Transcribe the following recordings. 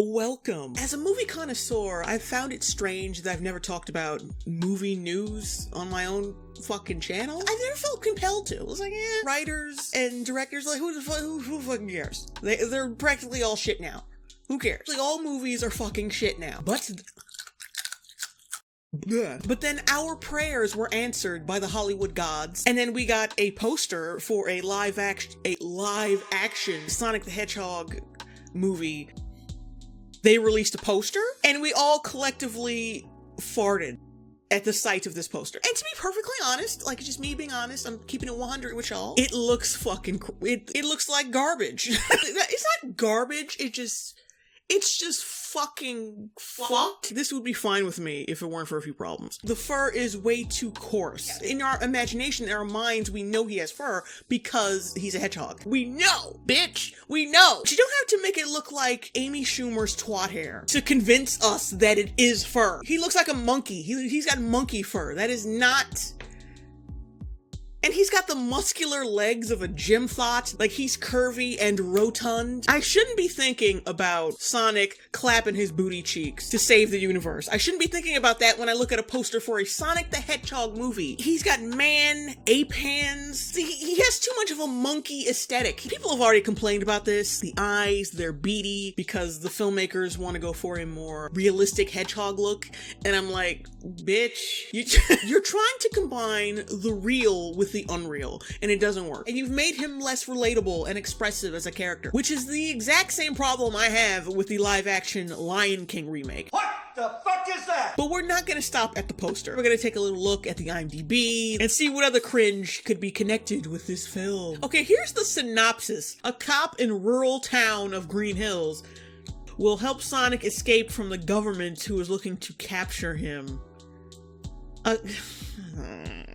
Welcome. As a movie connoisseur, I've found it strange that I've never talked about movie news on my own fucking channel. I've never felt compelled to. It was like, writers and directors, like, who fucking cares? They're practically all shit now. Who cares? Like, all movies are fucking shit now. But then our prayers were answered by the Hollywood gods, and then we got a poster for a live action Sonic the Hedgehog movie. They released a poster, and we all collectively farted at the sight of this poster. And to be perfectly honest, like, just me being honest, I'm keeping it 100 with y'all. It looks fucking, it looks like garbage. It's not garbage, it's just fucking fucked. This would be fine with me if it weren't for a few problems. The fur is way too coarse. In our imagination, in our minds, we know he has fur because he's a hedgehog. We know, bitch! We know! But you don't have to make it look like Amy Schumer's twat hair to convince us that it is fur. He looks like a monkey. He's got monkey fur. That is not... And he's got the muscular legs of a gym thought, like he's curvy and rotund. I shouldn't be thinking about Sonic clapping his booty cheeks to save the universe. I shouldn't be thinking about that when I look at a poster for a Sonic the Hedgehog movie. He's got ape hands. He has too much of a monkey aesthetic. People have already complained about this. The eyes, they're beady because the filmmakers want to go for a more realistic hedgehog look. And I'm like, bitch, you're trying to combine the real with the unreal, and it doesn't work. And you've made him less relatable and expressive as a character, which is the exact same problem I have with the live-action Lion King remake. What the fuck is that? But we're not gonna stop at the poster. We're gonna take a little look at the IMDb and see what other cringe could be connected with this film. Okay, here's the synopsis. A cop in rural town of Green Hills will help Sonic escape from the government who is looking to capture him.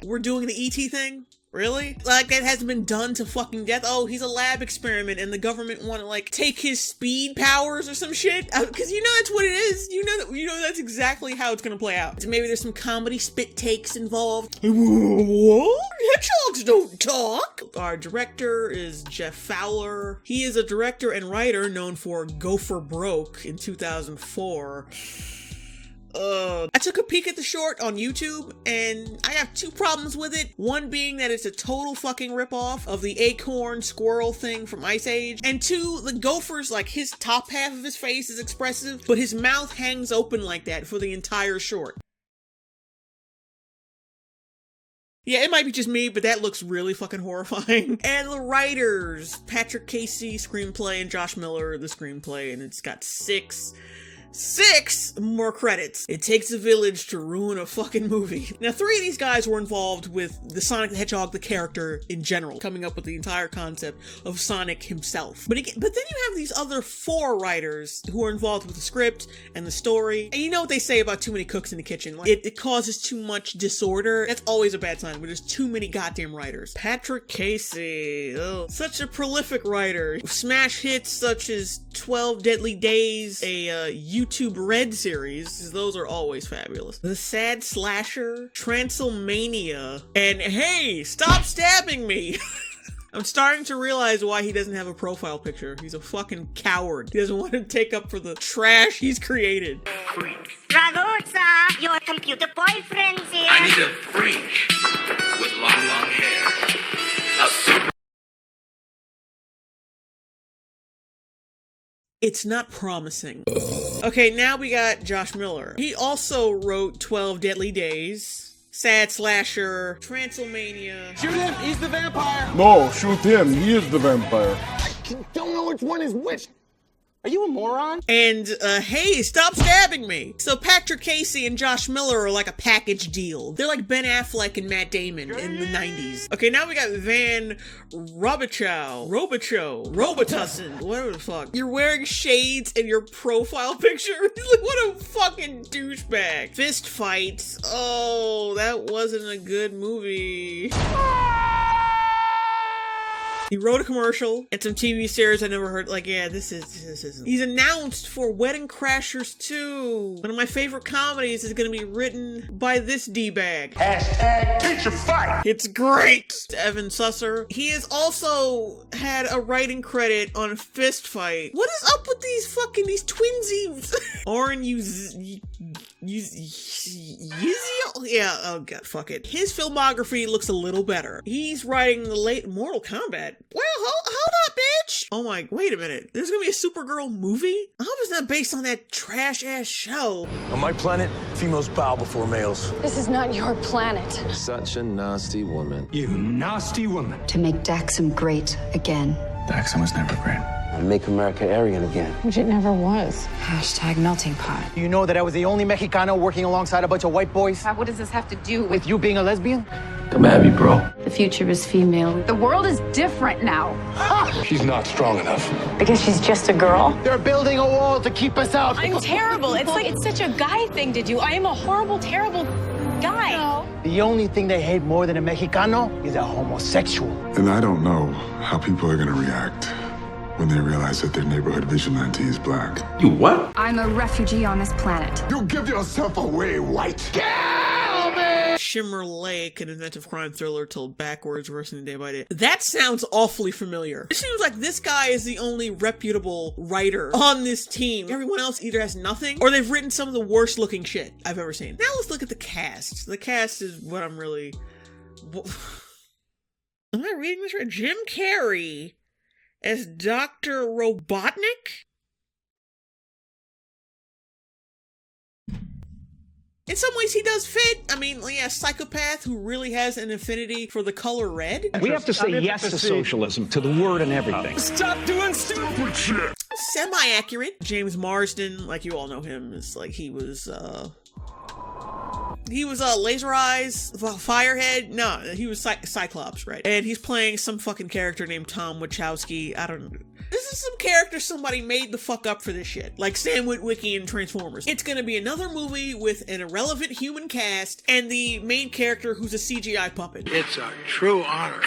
We're doing the ET thing? Really? Like, that hasn't been done to fucking death? Oh, he's a lab experiment and the government want to, like, take his speed powers or some shit? Because you know that's what it is. You know that's exactly how it's gonna play out. So maybe there's some comedy spit takes involved. What? Hedgehogs don't talk! Our director is Jeff Fowler. He is a director and writer known for Go for Broke in 2004. I took a peek at the short on YouTube, and I have two problems with it. One being that it's a total fucking ripoff of the acorn squirrel thing from Ice Age. And two, the gopher's, like, his top half of his face is expressive, but his mouth hangs open like that for the entire short. Yeah, it might be just me, but that looks really fucking horrifying. And the writers, Patrick Casey, screenplay, and Josh Miller, the screenplay, and it's got six more credits. It takes a village to ruin a fucking movie. Now, 3 of these guys were involved with the Sonic the Hedgehog, the character in general, coming up with the entire concept of Sonic himself. But then you have these other 4 writers who are involved with the script and the story. And you know what they say about too many cooks in the kitchen. Like, it causes too much disorder. That's always a bad sign when there's too many goddamn writers. Patrick Casey, such a prolific writer. Smash hits such as 12 Deadly Days, a YouTube Red series, those are always fabulous. The Sad Slasher, Transylmania, and Hey, Stop Stabbing Me! I'm starting to realize why he doesn't have a profile picture. He's a fucking coward. He doesn't want to take up for the trash he's created. Ragosa, your computer boyfriend's here. I need a freak with long hair. A super... It's not promising. Okay, now we got Josh Miller. He also wrote 12 Deadly Days, Sad Slasher, Transylmania. Shoot him, he's the vampire. No, shoot him, he is the vampire. I don't know which one is which. Are you a moron? And, Hey, Stop Stabbing Me! So Patrick Casey and Josh Miller are like a package deal. They're like Ben Affleck and Matt Damon in the 90s. Okay, now we got Van Robichow, Robitussin, whatever the fuck. You're wearing shades in your profile picture? Like, what a fucking douchebag. Fist fights. Oh, that wasn't a good movie. He wrote a commercial and some TV series I never heard. Like, yeah, this isn't. He's announced for Wedding Crashers 2. One of my favorite comedies is going to be written by this D-bag. Hashtag feature fight. It's great! Evan Susser. He has also had a writing credit on Fist Fight. What is up with these twinsies? Oren yeah, oh god, fuck it. His filmography looks a little better. He's writing the late Mortal Kombat. Well, hold up, bitch! Oh my, wait a minute. There's gonna be a Supergirl movie? I hope it's not based on that trash-ass show. On my planet, females bow before males. This is not your planet. Such a nasty woman. You nasty woman. To make Daxam great again. Daxam was never great. Make America Aryan again. Which it never was. Hashtag melting pot. You know that I was the only Mexicano working alongside a bunch of white boys? What does this have to do With you being a lesbian? Come at me, bro. The future is female. The world is different now. She's not strong enough. Because she's just a girl? They're building a wall to keep us out. I'm terrible. It's such a guy thing to do. I am a horrible, terrible guy. No. The only thing they hate more than a Mexicano is a homosexual. And I don't know how people are gonna react when they realize that their neighborhood vigilante is black. You what? I'm a refugee on this planet. You give yourself away, white. Shimmer Lake, an inventive crime thriller told backwards, worsening day by day. That sounds awfully familiar. It seems like this guy is the only reputable writer on this team. Everyone else either has nothing, or they've written some of the worst looking shit I've ever seen. Now let's look at the cast. The cast is what I'm really... Am I reading this right? Jim Carrey as Dr. Robotnik? In some ways, he does fit. I mean, yeah, a psychopath who really has an affinity for the color red. We have to say yes to socialism, to the word and everything. Stop doing stupid shit. Semi-accurate. James Marsden, like you all know him, is like he was Laser Eyes, Firehead. No, he was Cyclops, right? And he's playing some fucking character named Tom Wachowski. I don't know. This is some character somebody made the fuck up for this shit. Like Sam Witwicky in Transformers. It's gonna be another movie with an irrelevant human cast and the main character who's a CGI puppet. It's a true honor.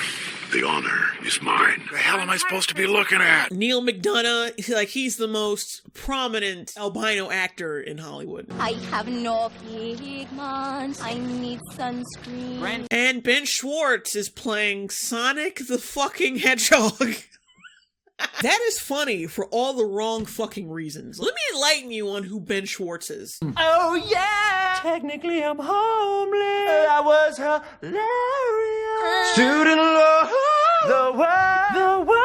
The honor is mine. The hell am I supposed to be looking at? Neil McDonough, he's the most prominent albino actor in Hollywood. I have no pigments. I need sunscreen. And Ben Schwartz is playing Sonic the fucking Hedgehog. That is funny for all the wrong fucking reasons. Let me enlighten you on who Ben Schwartz is. Oh yeah! Technically I'm homeless. I was hilarious. Student law. The world.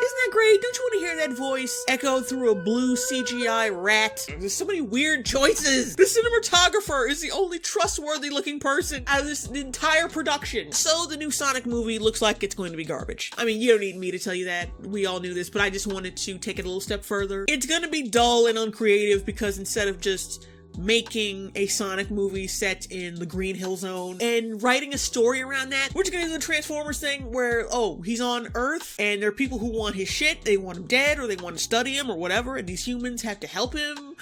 Isn't that great? Don't you want to hear that voice echoed through a blue CGI rat? There's so many weird choices. The cinematographer is the only trustworthy looking person out of this entire production. So the new Sonic movie looks like it's going to be garbage. I mean, you don't need me to tell you that. We all knew this, but I just wanted to take it a little step further. It's gonna be dull and uncreative because instead of just making a Sonic movie set in the Green Hill Zone and writing a story around that, we're just gonna do the Transformers thing where, oh, he's on Earth and there are people who want his shit, they want him dead or they want to study him or whatever, and these humans have to help him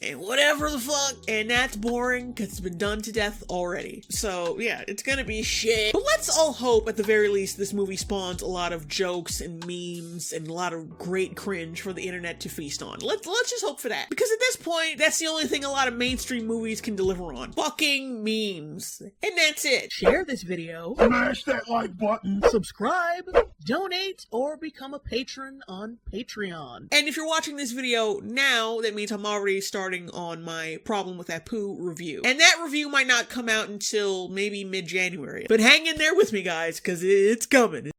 and whatever the fuck, and that's boring because it's been done to death already. So yeah, it's gonna be shit. But let's all hope at the very least this movie spawns a lot of jokes and memes and a lot of great cringe for the internet to feast on. Let's just hope for that. Because at this point, that's the only thing a lot of mainstream movies can deliver on. Fucking memes. And that's it. Share this video. Smash that like button. Subscribe, donate, or become a patron on Patreon. And if you're watching this video now, that means I'm already starting on my Problem with Apu review. And that review might not come out until maybe mid-January. But hang in there with me, guys, because it's coming.